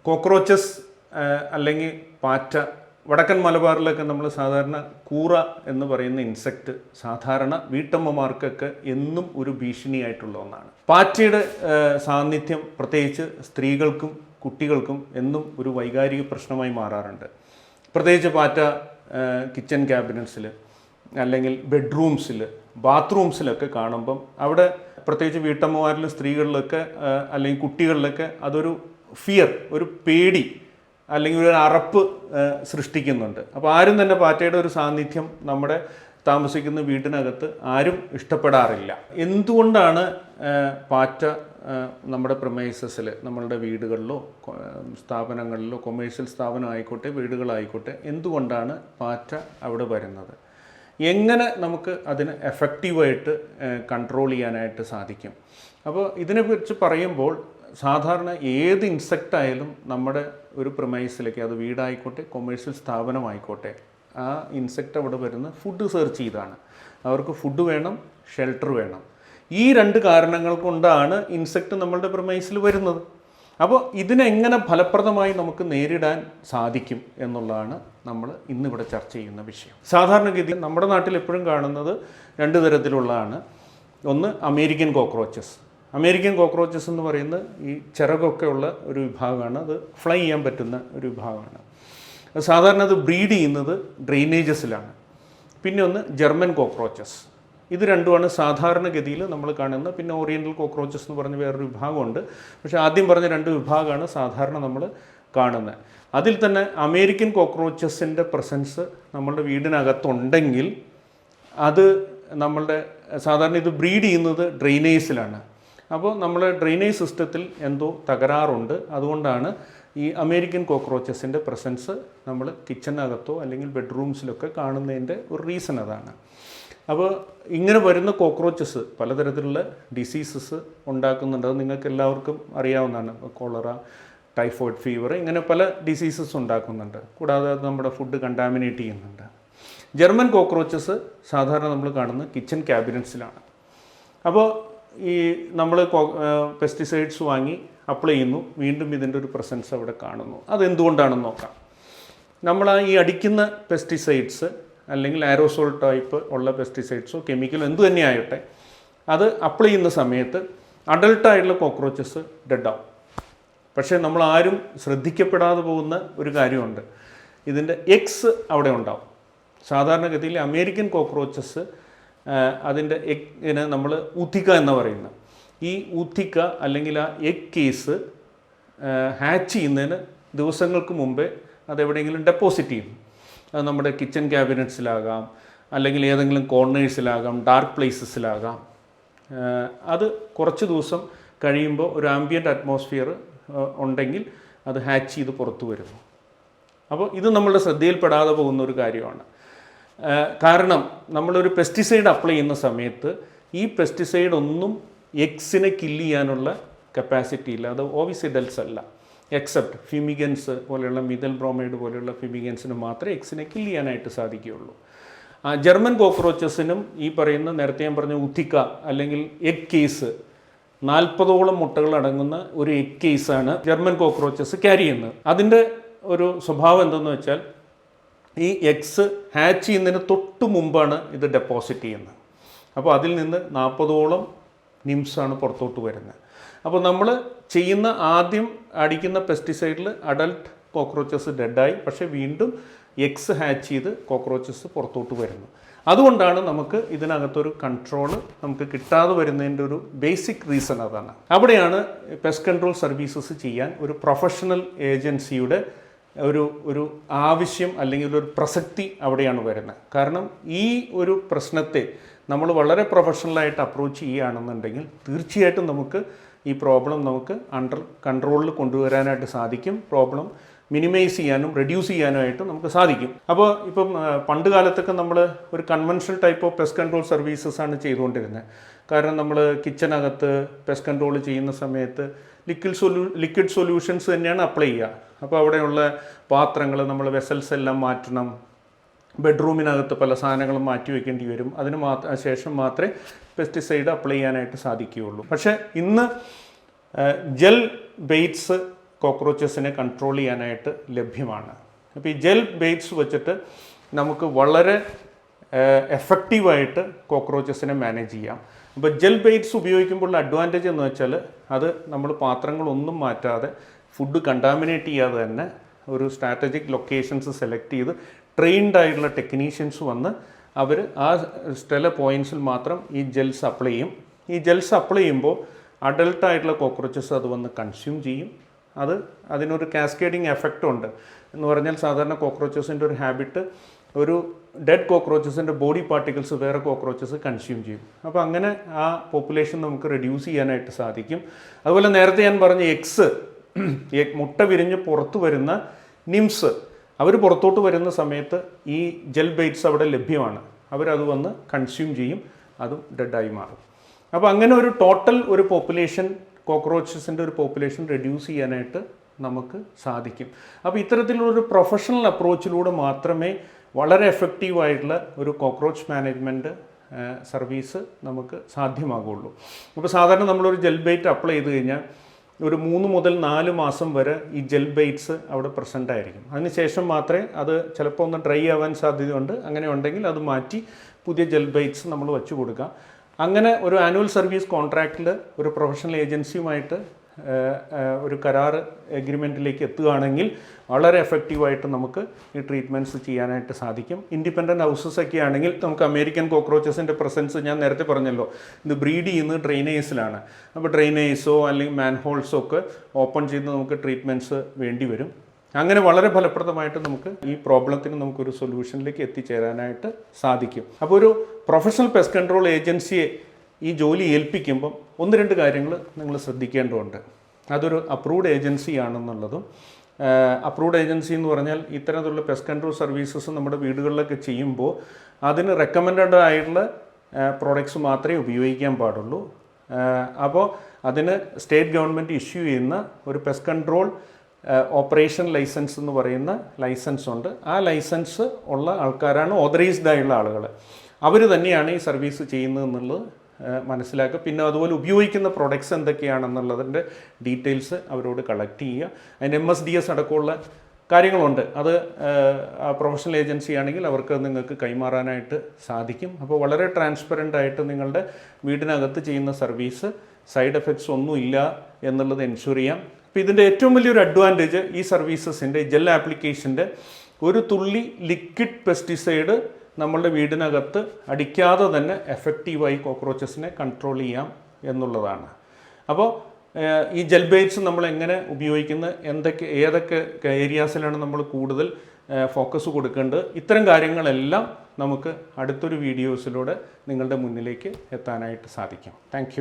Cockroaches അല്ലെങ്കിൽ പാറ്റ, വടക്കൻ മലബാറിലൊക്കെ നമ്മൾ സാധാരണ കൂറ എന്ന് പറയുന്ന ഇൻസെക്റ്റ് സാധാരണ വീട്ടമ്മമാർക്കൊക്കെ എന്നും ഒരു ഭീഷണിയായിട്ടുള്ള ഒന്നാണ്. പാറ്റയുടെ സാന്നിധ്യം പ്രത്യേകിച്ച് സ്ത്രീകൾക്കും കുട്ടികൾക്കും എന്നും ഒരു വൈകാരിക പ്രശ്നമായി മാറാറുണ്ട്. പ്രത്യേകിച്ച് പാറ്റ കിച്ചൺ ക്യാബിനറ്റ്സിൽ അല്ലെങ്കിൽ ബെഡ്റൂംസിൽ, ബാത്റൂംസിലൊക്കെ കാണുമ്പം അവിടെ പ്രത്യേകിച്ച് വീട്ടമ്മമാരിലും സ്ത്രീകളിലൊക്കെ അല്ലെങ്കിൽ കുട്ടികളിലൊക്കെ അതൊരു ഫിയർ, ഒരു പേടി അല്ലെങ്കിൽ ഒരു അറപ്പ് സൃഷ്ടിക്കുന്നുണ്ട്. അപ്പോൾ ആരും തന്നെ പാറ്റയുടെ ഒരു സാന്നിധ്യം നമ്മുടെ താമസിക്കുന്ന വീട്ടിനകത്ത് ആരും ഇഷ്ടപ്പെടാറില്ല. എന്തുകൊണ്ടാണ് പാറ്റ നമ്മുടെ പ്രമൈസസിൽ, നമ്മളുടെ വീടുകളിലോ സ്ഥാപനങ്ങളിലോ, കൊമേഴ്ഷ്യൽ സ്ഥാപനം ആയിക്കോട്ടെ വീടുകളായിക്കോട്ടെ, എന്തുകൊണ്ടാണ് പാറ്റ അവിടെ വരുന്നത്? എങ്ങനെ നമുക്ക് അതിന് എഫക്റ്റീവായിട്ട് കൺട്രോൾ ചെയ്യാനായിട്ട് സാധിക്കും? അപ്പോൾ ഇതിനെക്കുറിച്ച് പറയുമ്പോൾ സാധാരണ ഏത് ഇൻസെക്റ്റ് ആയാലും നമ്മുടെ ഒരു പ്രമൈസിലേക്ക്, അത് വീടായിക്കോട്ടെ കൊമേഴ്ഷ്യൽ സ്ഥാപനമായിക്കോട്ടെ, ആ ഇൻസെക്റ്റ് അവിടെ വരുന്ന ഫുഡ് സെർച്ച് ചെയ്താണ്. അവർക്ക് ഫുഡ് വേണം, ഷെൽട്ടർ വേണം. ഈ രണ്ട് കാരണങ്ങൾ കൊണ്ടാണ് ഇൻസെക്റ്റ് നമ്മളുടെ പ്രമൈസിൽ വരുന്നത്. അപ്പോൾ ഇതിനെങ്ങനെ ഫലപ്രദമായി നമുക്ക് നേരിടാൻ സാധിക്കും എന്നുള്ളതാണ് നമ്മൾ ഇന്നിവിടെ ചർച്ച ചെയ്യുന്ന വിഷയം. സാധാരണഗതി നമ്മുടെ നാട്ടിൽ എപ്പോഴും കാണുന്നത് രണ്ട് തരത്തിലുള്ളതാണ്. ഒന്ന് അമേരിക്കൻ കോക്രോച്ചസ്. അമേരിക്കൻ കോക്രോച്ചസ് എന്ന് പറയുന്നത് ഈ ചിറകൊക്കെ ഉള്ള ഒരു വിഭാഗമാണ്. അത് ഫ്ലൈ ചെയ്യാൻ പറ്റുന്ന ഒരു വിഭാഗമാണ്. സാധാരണ അത് ബ്രീഡ് ചെയ്യുന്നത് ഡ്രെയിനേജസിലാണ്. പിന്നെ ഒന്ന് ജർമ്മൻ കോക്രോച്ചസ്. ഇത് രണ്ടുമാണ് സാധാരണഗതിയിൽ നമ്മൾ കാണുന്ന. പിന്നെ ഓറിയൻ്റൽ കോക്രോച്ചസ് എന്ന് പറഞ്ഞ വേറൊരു വിഭാഗമുണ്ട്. പക്ഷേ ആദ്യം പറഞ്ഞ രണ്ട് വിഭാഗമാണ് സാധാരണ നമ്മൾ കാണുന്നത്. അതിൽ തന്നെ അമേരിക്കൻ കോക്രോച്ചസിൻ്റെ പ്രസൻസ് നമ്മളുടെ വീടിനകത്തുണ്ടെങ്കിൽ അത് നമ്മളുടെ സാധാരണ ഇത് ബ്രീഡ് ചെയ്യുന്നത് ഡ്രെയിനേജിലാണ്. അപ്പോൾ നമ്മൾ ഡ്രെയിനേജ് സിസ്റ്റത്തിൽ എന്തോ തകരാറുണ്ട്. അതുകൊണ്ടാണ് ഈ അമേരിക്കൻ കോക്രോച്ചസിൻ്റെ പ്രസൻസ് നമ്മൾ കിച്ചനകത്തോ അല്ലെങ്കിൽ ബെഡ്റൂംസിലൊക്കെ കാണുന്നതിൻ്റെ ഒരു റീസൺ അതാണ്. അപ്പോൾ ഇങ്ങനെ വരുന്ന കോക്രോച്ചസ് പലതരത്തിലുള്ള ഡിസീസസ് ഉണ്ടാക്കുന്നുണ്ട്. അത് നിങ്ങൾക്ക് എല്ലാവർക്കും അറിയാവുന്നതാണ്. കോളറ, ടൈഫോയിഡ് ഫീവർ, ഇങ്ങനെ പല ഡിസീസസ് ഉണ്ടാക്കുന്നുണ്ട്. കൂടാതെ അത് നമ്മുടെ ഫുഡ് കണ്ടാമിനേറ്റ് ചെയ്യുന്നുണ്ട്. ജർമ്മൻ കോക്രോച്ചസ് സാധാരണ നമ്മൾ കാണുന്നത് കിച്ചൺ ക്യാബിനറ്റ്സിലാണ്. അപ്പോൾ ഈ നമ്മൾ പെസ്റ്റിസൈഡ്സ് വാങ്ങി അപ്ലൈ ചെയ്യുന്നു, വീണ്ടും ഇതിൻ്റെ ഒരു പ്രസൻസ് അവിടെ കാണുന്നു. അതെന്തുകൊണ്ടാണെന്ന് നോക്കാം. നമ്മൾ ഈ അടിക്കുന്ന പെസ്റ്റിസൈഡ്സ് അല്ലെങ്കിൽ ആരോസോൾ ടൈപ്പ് ഉള്ള പെസ്റ്റിസൈഡ്സോ കെമിക്കലോ എന്തു തന്നെ ആയിട്ടെ, അത് അപ്ലൈ ചെയ്യുന്ന സമയത്ത് അഡൾട്ടായിട്ടുള്ള കോക്രോച്ചസ് ഡെഡാവും. പക്ഷേ നമ്മൾ ആരും ശ്രദ്ധിക്കപ്പെടാതെ പോകുന്ന ഒരു കാര്യമുണ്ട്. ഇതിൻ്റെ എഗ്സ് അവിടെ ഉണ്ടാവും. സാധാരണഗതിയിൽ അമേരിക്കൻ കോക്രോച്ചസ് അതിൻ്റെ എഗ്ഗിന് നമ്മൾ ഊത്തിക്ക എന്ന് പറയുന്നത്, ഈ ഊത്തിക്ക അല്ലെങ്കിൽ ആ എഗ് കേസ് ഹാച്ച് ചെയ്യുന്നതിന് ദിവസങ്ങൾക്ക് മുമ്പേ അതെവിടെയെങ്കിലും ഡെപ്പോസിറ്റ് ചെയ്യും. അത് നമ്മുടെ കിച്ചൺ ക്യാബിനറ്റ്സിലാകാം, അല്ലെങ്കിൽ ഏതെങ്കിലും കോർണേഴ്സിലാകാം, ഡാർക്ക് പ്ലേസസിലാകാം. അത് കുറച്ച് ദിവസം കഴിയുമ്പോൾ ഒരു ആംബിയൻ്റ് അറ്റ്മോസ്ഫിയർ ഉണ്ടെങ്കിൽ അത് ഹാച്ച് ചെയ്ത് പുറത്തു വരുന്നു. അപ്പോൾ ഇത് നമ്മളുടെ ശ്രദ്ധയിൽപ്പെടാതെ പോകുന്ന ഒരു കാര്യമാണ്. കാരണം നമ്മളൊരു പെസ്റ്റിസൈഡ് അപ്ലൈ ചെയ്യുന്ന സമയത്ത് ഈ പെസ്റ്റിസൈഡ് ഒന്നും എഗ്സിനെ കില്ല് ചെയ്യാനുള്ള കപ്പാസിറ്റി ഇല്ല. അത് ഓവിസിഡൽസ് അല്ല, എക്സെപ്റ്റ് ഫിമിഗൻസ് പോലെയുള്ള മിഥൽ ബ്രോമൈഡ് പോലെയുള്ള ഫിമിഗൻസിന് മാത്രമേ എഗ്സിനെ കില്ല് ചെയ്യാനായിട്ട് സാധിക്കുകയുള്ളൂ. ജർമ്മൻ കോക്രോച്ചസിനും ഈ പറയുന്ന നേരത്തെ ഞാൻ പറഞ്ഞ ഉത്തിക്ക അല്ലെങ്കിൽ എഗ് കേസ് 40ഓളം മുട്ടകൾ അടങ്ങുന്ന ഒരു എഗ് കേസാണ് ജർമ്മൻ കോക്രോച്ചസ് ക്യാരി ചെയ്യുന്നത്. അതിൻ്റെ ഒരു സ്വഭാവം എന്തെന്ന് വെച്ചാൽ ഈ എഗ്സ് ഹാച്ച് ചെയ്യുന്നതിന് തൊട്ട് മുമ്പാണ് ഇത് ഡെപ്പോസിറ്റ് ചെയ്യുന്നത്. അപ്പോൾ അതിൽ നിന്ന് 40ഓളം നിംസാണ് പുറത്തോട്ട് വരുന്നത്. അപ്പോൾ നമ്മൾ ചെയ്യുന്ന ആദ്യം അടിക്കുന്ന പെസ്റ്റിസൈഡിൽ അഡൾട്ട് കോക്രോച്ചസ് ഡെഡായി, പക്ഷേ വീണ്ടും എഗ്സ് ഹാച്ച് ചെയ്ത് കോക്രോച്ചസ് പുറത്തോട്ട് വരുന്നു. അതുകൊണ്ടാണ് നമുക്ക് ഇതിനകത്തൊരു കൺട്രോൾ നമുക്ക് കിട്ടാതെ വരുന്നതിൻ്റെ ഒരു ബേസിക് റീസൺ അതാണ്. അവിടെയാണ് പെസ്റ്റ് കൺട്രോൾ സർവീസസ് ചെയ്യാൻ ഒരു പ്രൊഫഷണൽ ഏജൻസിയുടെ ഒരു ആവശ്യം അല്ലെങ്കിൽ ഒരു പ്രസക്തി അവിടെയാണ് വരുന്നത്. കാരണം ഈ ഒരു പ്രശ്നത്തെ നമ്മൾ വളരെ പ്രൊഫഷണലായിട്ട് അപ്രോച്ച് ചെയ്യുകയാണെന്നുണ്ടെങ്കിൽ തീർച്ചയായിട്ടും നമുക്ക് ഈ പ്രോബ്ലം നമുക്ക് അണ്ടർ കൺട്രോളിൽ കൊണ്ടുവരാനായിട്ട് സാധിക്കും. പ്രോബ്ലം മിനിമൈസ് ചെയ്യാനും റെഡ്യൂസ് ചെയ്യാനുമായിട്ട് നമുക്ക് സാധിക്കും. അപ്പോൾ ഇപ്പം പണ്ട് കാലത്തൊക്കെ നമ്മൾ ഒരു conventional type of pest control services ആണ് ചെയ്തുകൊണ്ടിരുന്നത്. കാരണം നമ്മൾ കിച്ചനകത്ത് പെസ്റ്റ് കൺട്രോൾ ചെയ്യുന്ന സമയത്ത് ലിക്വിഡ് സൊല്യൂഷൻസ് തന്നെയാണ് അപ്ലൈ ചെയ്യുക. അപ്പോൾ അവിടെയുള്ള പാത്രങ്ങൾ നമ്മൾ വെസൽസ് എല്ലാം മാറ്റണം. ബെഡ്റൂമിനകത്ത് പല സാധനങ്ങളും മാറ്റി വയ്ക്കേണ്ടി വരും. അതിന് ശേഷം മാത്രമേ പെസ്റ്റിസൈഡ് അപ്ലൈ ചെയ്യാനായിട്ട് സാധിക്കുകയുള്ളൂ. പക്ഷേ ഇന്ന് ജെൽ ബെയ്റ്റ്സ് കോക്രോച്ചസിനെ കൺട്രോൾ ചെയ്യാനായിട്ട് ലഭ്യമാണ്. അപ്പോൾ ഈ ജെൽ ബെയ്റ്റ്സ് വെച്ചിട്ട് നമുക്ക് വളരെ എഫക്റ്റീവായിട്ട് കോക്രോച്ചസിനെ മാനേജ് ചെയ്യാം. അപ്പോൾ ജെൽ ബെയ്റ്റ്സ് ഉപയോഗിക്കുമ്പോഴുള്ള അഡ്വാൻറ്റേജ് എന്ന് വെച്ചാൽ അത് നമ്മൾ പാത്രങ്ങളൊന്നും മാറ്റാതെ ഫുഡ് കണ്ടാമിനേറ്റ് ചെയ്യാതെ തന്നെ ഒരു സ്ട്രാറ്റജിക് ലൊക്കേഷൻസ് സെലക്ട് ചെയ്ത് ട്രെയിൻഡ് ആയിട്ടുള്ള ടെക്നീഷ്യൻസ് വന്ന് അവർ ആ ചില പോയിൻറ്റ്സിൽ മാത്രം ഈ ജെൽസ് അപ്ലൈ ചെയ്യും. ഈ ജെൽസ് അപ്ലൈ ചെയ്യുമ്പോൾ അഡൾട്ടായിട്ടുള്ള കോക്രോച്ചസ് അത് വന്ന് കൺസ്യൂം ചെയ്യും. അതിനൊരു കാസ്കേഡിങ് എഫക്റ്റ് ഉണ്ട്. എന്ന് പറഞ്ഞാൽ സാധാരണ കോക്രോച്ചസിൻ്റെ ഒരു ഹാബിറ്റ് ഒരു ഡെഡ് കോക്രോച്ചസിൻ്റെ ബോഡി പാർട്ടിക്കിൾസ് വേറെ കോക്രോച്ചസ് കൺസ്യൂം ചെയ്യും. അപ്പോൾ അങ്ങനെ ആ പോപ്പുലേഷൻ നമുക്ക് റെഡ്യൂസ് ചെയ്യാനായിട്ട് സാധിക്കും. അതുപോലെ നേരത്തെ ഞാൻ പറഞ്ഞ എഗ്സ്, മുട്ട വിരിഞ്ഞ് പുറത്ത് വരുന്ന നിംസ്, അവർ പുറത്തോട്ട് വരുന്ന സമയത്ത് ഈ ജെൽ ബെയ്റ്റ്സ് അവിടെ ലഭ്യമാണ്. അവരത് വന്ന് കൺസ്യൂം ചെയ്യും, അതും ഡെഡായി മാറും. അപ്പോൾ അങ്ങനെ ഒരു ടോട്ടൽ ഒരു പോപ്പുലേഷൻ, കോക്രോച്ചസിൻ്റെ ഒരു പോപ്പുലേഷൻ റെഡ്യൂസ് ചെയ്യാനായിട്ട് നമുക്ക് സാധിക്കും. അപ്പോൾ ഇത്തരത്തിലുള്ളൊരു പ്രൊഫഷണൽ അപ്രോച്ചിലൂടെ മാത്രമേ വളരെ എഫക്റ്റീവായിട്ടുള്ള ഒരു കോക്രോച്ച് മാനേജ്മെൻറ്റ് സർവീസ് നമുക്ക് സാധ്യമാകുള്ളൂ. അപ്പോൾ സാധാരണ നമ്മളൊരു ജെൽ ബെയ്റ്റ് അപ്ലൈ ചെയ്ത് കഴിഞ്ഞാൽ ഒരു 3 മുതൽ 4 മാസം വരെ ഈ ജെൽ ബെയ്റ്റ്സ് അവിടെ പ്രസൻ്റ് ആയിരിക്കും. അതിനുശേഷം മാത്രമേ അത് ചിലപ്പോൾ ഒന്ന് ഡ്രൈ ആവാൻ സാധ്യതയുണ്ട്. അങ്ങനെ ഉണ്ടെങ്കിൽ അത് മാറ്റി പുതിയ ജെൽ ബെയ്റ്റ്സ് നമ്മൾ വെച്ച് കൊടുക്കുക. അങ്ങനെ ഒരു ആനുവൽ സർവീസ് കോൺട്രാക്റ്റിൽ ഒരു പ്രൊഫഷണൽ ഏജൻസിയുമായിട്ട് ഒരു കരാർ എഗ്രിമെൻറ്റിലേക്ക് എത്തുകയാണെങ്കിൽ വളരെ എഫക്റ്റീവായിട്ട് നമുക്ക് ഈ ട്രീറ്റ്മെൻറ്റ്സ് ചെയ്യാനായിട്ട് സാധിക്കും. ഇൻഡിപെൻഡൻറ്റ് ഹൗസസ് ഒക്കെ ആണെങ്കിൽ നമുക്ക് അമേരിക്കൻ കോക്രോച്ചസിൻ്റെ പ്രസൻസ് ഞാൻ നേരത്തെ പറഞ്ഞല്ലോ, ഇത് ബ്രീഡ് ചെയ്യുന്നത് ഡ്രെയിനേഴ്സിലാണ്. അപ്പോൾ ഡ്രെയിനേഴ്സോ അല്ലെങ്കിൽ മാൻഹോൾസോ ഒക്കെ ഓപ്പൺ ചെയ്ത് നമുക്ക് ട്രീറ്റ്മെൻറ്റ്സ് വേണ്ടി വരും. അങ്ങനെ വളരെ ഫലപ്രദമായിട്ട് നമുക്ക് ഈ പ്രോബ്ലത്തിന് നമുക്കൊരു സൊല്യൂഷനിലേക്ക് എത്തിച്ചേരാനായിട്ട് സാധിക്കും. അപ്പോൾ ഒരു പ്രൊഫഷണൽ പെസ്റ്റ് കൺട്രോൾ ഏജൻസിയെ ഈ ജോലി ഏൽപ്പിക്കുമ്പം 1-2 കാര്യങ്ങൾ നിങ്ങൾ ശ്രദ്ധിക്കേണ്ടതുണ്ട്. അതൊരു അപ്രൂവ്ഡ് ഏജൻസി ആണെന്നുള്ളതും, അപ്രൂവ്ഡ് ഏജൻസി എന്ന് പറഞ്ഞാൽ ഇത്തരത്തിലുള്ള പെസ്റ്റ് കൺട്രോൾ സർവീസസ് നമ്മുടെ വീടുകളിലൊക്കെ ചെയ്യുമ്പോൾ അതിന് റെക്കമെൻഡഡ് ആയിട്ടുള്ള പ്രോഡക്ട്സ് മാത്രമേ ഉപയോഗിക്കാൻ പാടുള്ളൂ. അപ്പോൾ അതിന് സ്റ്റേറ്റ് ഗവൺമെൻറ് ഇഷ്യൂ ചെയ്യുന്ന ഒരു പെസ്റ്റ് കൺട്രോൾ ഓപ്പറേഷൻ ലൈസൻസ് എന്ന് പറയുന്ന ലൈസൻസ് ഉണ്ട്. ആ ലൈസൻസ് ഉള്ള ആൾക്കാരാണ് ഓതറൈസ്ഡ് ആയുള്ള ആളുകൾ. അവർ തന്നെയാണ് ഈ സർവീസ് ചെയ്യുന്നതെന്നുള്ളത് മനസ്സിലാക്കുക. പിന്നെ അതുപോലെ ഉപയോഗിക്കുന്ന പ്രൊഡക്ട്സ് എന്തൊക്കെയാണെന്നുള്ളതിൻ്റെ ഡീറ്റെയിൽസ് അവരോട് കളക്ട് ചെയ്യുക. അതിന് MSDS അടക്കമുള്ള കാര്യങ്ങളുണ്ട്. അത് പ്രൊഫഷണൽ ഏജൻസി ആണെങ്കിൽ അവർക്ക് നിങ്ങൾക്ക് കൈമാറാനായിട്ട് സാധിക്കും. അപ്പോൾ വളരെ ട്രാൻസ്പെറൻ്റ് ആയിട്ട് നിങ്ങളുടെ വീടിനകത്ത് ചെയ്യുന്ന സർവീസ് സൈഡ് എഫക്ട്സ് ഒന്നുമില്ല എന്നുള്ളത് എൻഷുർ ചെയ്യാം. അപ്പോൾ ഇതിൻ്റെ ഏറ്റവും വലിയൊരു അഡ്വാൻറ്റേജ് ഈ സർവീസസിൻ്റെ ജെൽ ആപ്ലിക്കേഷൻ്റെ ഒരു തുള്ളി ലിക്വിഡ് പെസ്റ്റിസൈഡ് നമ്മളുടെ വീടിനകത്ത് അടിക്കാതെ തന്നെ എഫക്റ്റീവായി കോക്രോച്ചസിനെ കൺട്രോൾ ചെയ്യാം എന്നുള്ളതാണ്. അപ്പോൾ ഈ ജെൽ ബെയ്റ്റ്സ് നമ്മൾ എങ്ങനെ ഉപയോഗിക്കുന്നത്, ഏതൊക്കെ ഏരിയാസിലാണ് നമ്മൾ കൂടുതൽ ഫോക്കസ് കൊടുക്കേണ്ടത്, ഇത്തരം കാര്യങ്ങളെല്ലാം നമുക്ക് അടുത്തൊരു വീഡിയോസിലൂടെ നിങ്ങളുടെ മുന്നിലേക്ക് എത്താനായിട്ട് സാധിക്കും. താങ്ക്